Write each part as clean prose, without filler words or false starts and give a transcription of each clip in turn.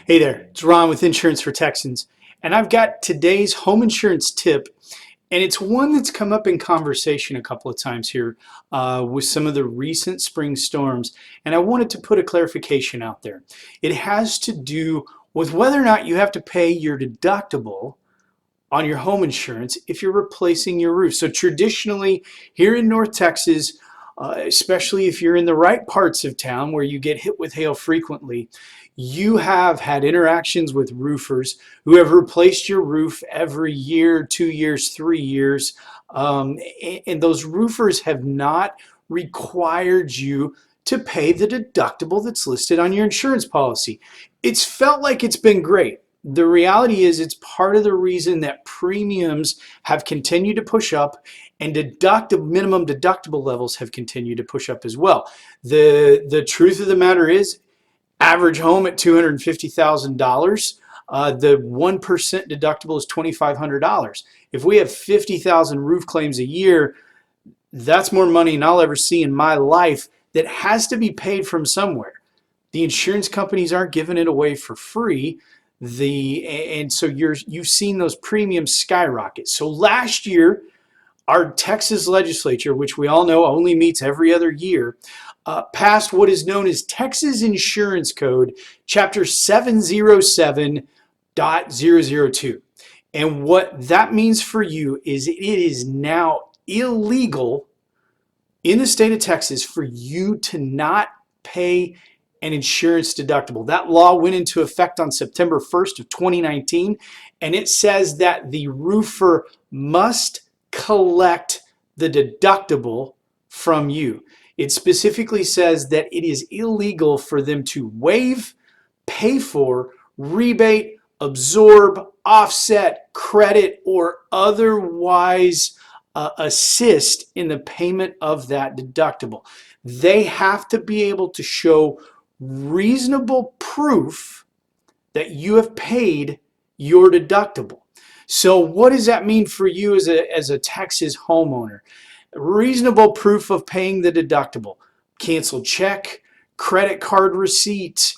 Hey there, it's Ron with Insurance for Texans, and I've got today's home insurance tip, and it's one that's come up in conversation a couple of times here with some of the recent spring storms, and I wanted to put a clarification out there. It has to do with whether or not you have to pay your deductible on your home insurance if you're replacing your roof. So traditionally, here in North Texas, especially if you're in the right parts of town where you get hit with hail frequently, you have had interactions with roofers who have replaced your roof every year, 2 years, 3 years, and those roofers have not required you to pay the deductible that's listed on your insurance policy. It's felt like it's been great. The reality is it's part of the reason that premiums have continued to push up and minimum deductible levels have continued to push up as well. The truth of the matter is, average home at $250,000, the 1% deductible is $2,500. If we have 50,000 roof claims a year, that's more money than I'll ever see in my life that has to be paid from somewhere. The insurance companies aren't giving it away for free. And so you've seen those premiums skyrocket. So last year, our Texas legislature, which we all know only meets every other year, passed what is known as Texas Insurance Code, Chapter 707.002. And what that means for you is it is now illegal in the state of Texas for you to not pay an insurance deductible. That law went into effect on September 1st of 2019, and it says that the roofer must collect the deductible from you. It specifically says that it is illegal for them to waive, pay for, rebate, absorb, offset, credit, or otherwise assist in the payment of that deductible. They have to be able to show reasonable proof that you have paid your deductible. So what does that mean for you as a Texas homeowner? Reasonable proof of paying the deductible. Canceled check, credit card receipt,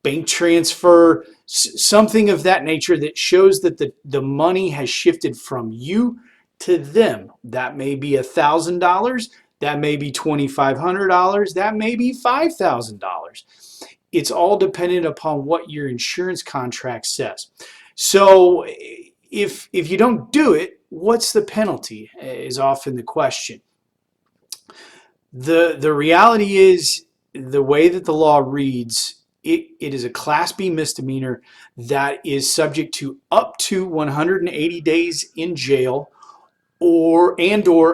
bank transfer, something of that nature that shows that the money has shifted from you to them. That may be $1,000, that may be $2,500, that may be $5,000. It's all dependent upon what your insurance contract says. So if you don't do it, what's the penalty is often the question. The reality is, the way that the law reads, it is a Class B misdemeanor that is subject to up to 180 days in jail or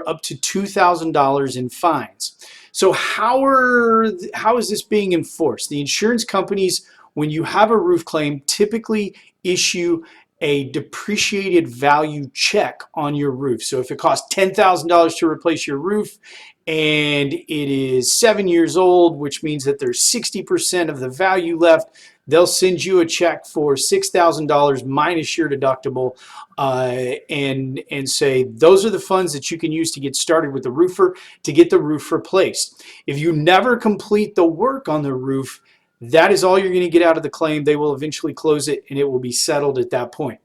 up to $2,000 in fines. So how is this being enforced? The insurance companies, when you have a roof claim, typically issue a depreciated value check on your roof. So if it costs $10,000 to replace your roof and it is 7 years old, which means that there's 60% of the value left, they'll send you a check for $6,000 minus your deductible and say those are the funds that you can use to get started with the roofer to get the roof replaced. If you never complete the work on the roof, that is all you're going to get out of the claim. They will eventually close it and it will be settled at that point.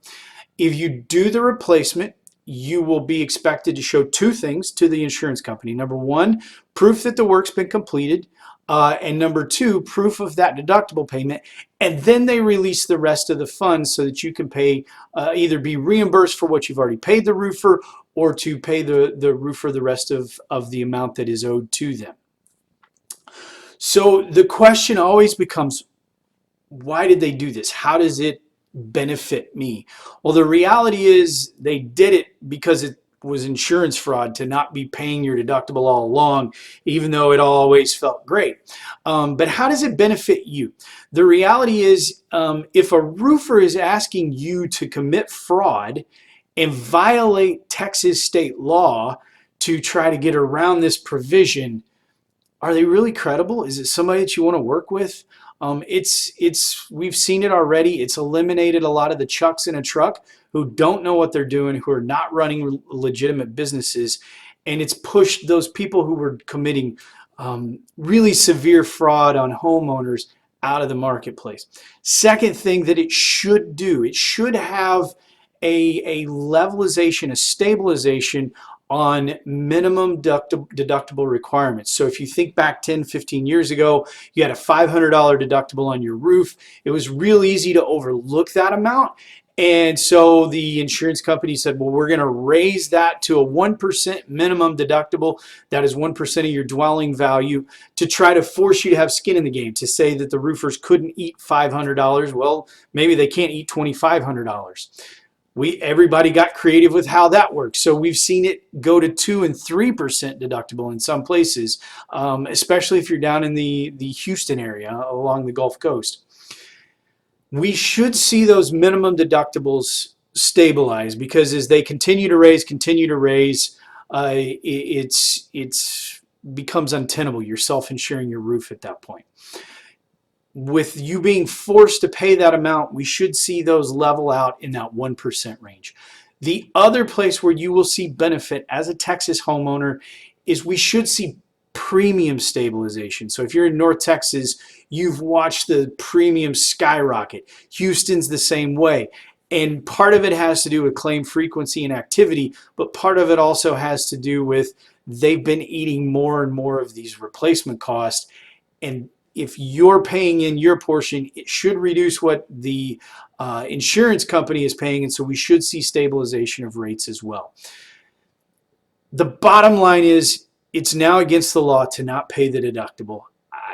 If you do the replacement, you will be expected to show two things to the insurance company. Number one, proof that the work's been completed. And number two, proof of that deductible payment. And then they release the rest of the funds so that you can pay, either be reimbursed for what you've already paid the roofer or to pay the roofer the rest of the amount that is owed to them. So the question always becomes, why did they do this? How does it benefit me? Well, the reality is they did it because it was insurance fraud to not be paying your deductible all along, even though it always felt great. But how does it benefit you? The reality is, if a roofer is asking you to commit fraud and violate Texas state law to try to get around this provision, are they really credible? Is it somebody that you want to work with? We've seen it already. It's eliminated a lot of the chucks in a truck who don't know what they're doing, who are not running legitimate businesses, and it's pushed those people who were committing really severe fraud on homeowners out of the marketplace. Second thing that it should do, it should have a levelization, a stabilization on minimum deductible requirements. So if you think back 10, 15 years ago, you had a $500 deductible on your roof. It was real easy to overlook that amount. And so the insurance company said, well, we're going to raise that to a 1% minimum deductible. That is 1% of your dwelling value, to try to force you to have skin in the game, to say that the roofers couldn't eat $500. Well, maybe they can't eat $2,500. Everybody got creative with how that works. So we've seen it go to 2 and 3% deductible in some places, especially if you're down in the Houston area along the Gulf Coast. We should see those minimum deductibles stabilize, because as they continue to raise, it's becomes untenable. You're self-insuring your roof at that point. With you being forced to pay that amount, we should see those level out in that 1% range. The other place where you will see benefit as a Texas homeowner is we should see premium stabilization. So if you're in North Texas, you've watched the premium skyrocket. Houston's the same way. And part of it has to do with claim frequency and activity, but part of it also has to do with they've been eating more and more of these replacement costs. And if you're paying in your portion, it should reduce what the insurance company is paying, and so we should see stabilization of rates as well. The bottom line is, it's now against the law to not pay the deductible.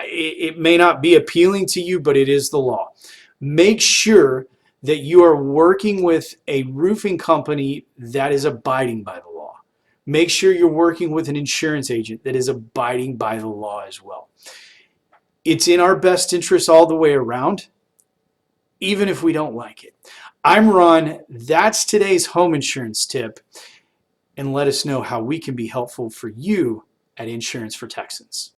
It may not be appealing to you, but it is the law. Make sure that you are working with a roofing company that is abiding by the law. Make sure you're working with an insurance agent that is abiding by the law as well. It's in our best interest all the way around, even if we don't like it. I'm Ron. That's today's home insurance tip. And let us know how we can be helpful for you at Insurance for Texans.